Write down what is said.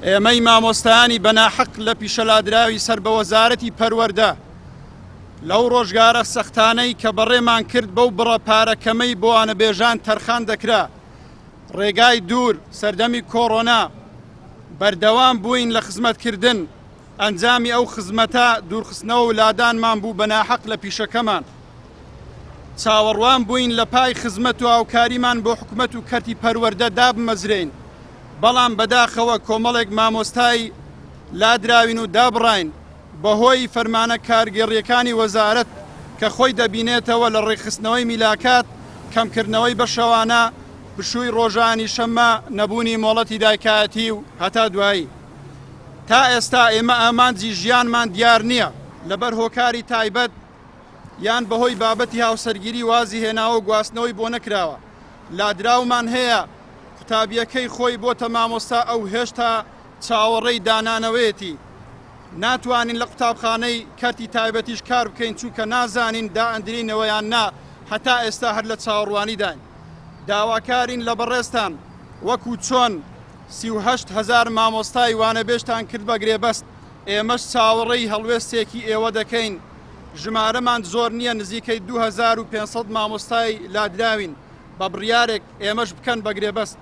ئێمەی مامۆستایانی بەناحەق لە پیشەلادراوی سەر بە وەزارەتی پەروەردە لەو ڕۆژگارە سەختانەی کە بەڕێمان کرد بەو بڕە پارەکەمەی بۆ وانەبێژان تەرخان دەکرا. ڕێگای دوور سەردەمی کۆڕۆنا بەردەوام بووین لە خزمەتکردن، ئەنجامی ئەو خزمەتە دوورخستنەوە و لادانمان بوو بەناحەق لە پیشەکەمان. چاوەڕوان بووین لە پای خزمەت و هاوکاریمان بۆ حکومەت و کەرتی پەروەردە دابمەزرێن، بەڵام بەداخەوە کۆمەڵێک مامۆستای لادراوین و دابڕین بەهۆی فەرمانە کارگێڕیەکانی وەزارەت کە خۆی دەبینێتەوە لە ڕێخستنەوەی میلاکات، کەمکردنەوەی بەشەوانە، بشووی ڕۆژانی شەممە، نەبوونی مۆڵەتی دایکایەتی و هەتا دوایی. تا ئێستا ئێمە ئامانجی ژیانمان دیار نییە لەبەر هۆکاری تایبەت یان بەهۆی بابەتی هاوسەرگیری وازی هێناوە و گواستنەوەی بۆ نەکراوە. لادراومان هەیە قوتابیەکەی خۆی بۆتە مامۆستا، ئەو هێشتا چاوەڕێی دانانەوەیەتی. ناتوانین لە قوتابخانەی کەرتی تایبەتیش کار بکەین چونکە نازانین دائەندرینەوەیان نا، هەتا ئێستا هەر لە چاوەڕوانی داین. داواکارین لە بەڕێستان وەکو چۆن 38,000 مامۆستای وانەبێژتان کرد بە گرێبەست، ئێمەش چاوەڕێی هەڵوێستێکی ئێوە دەکەین. ژمارەمان زۆر نییە، نزیکەی 2500 مامۆستای لادراوین، بە بڕیارێک ئێمەش بکەن بە گرێبەست.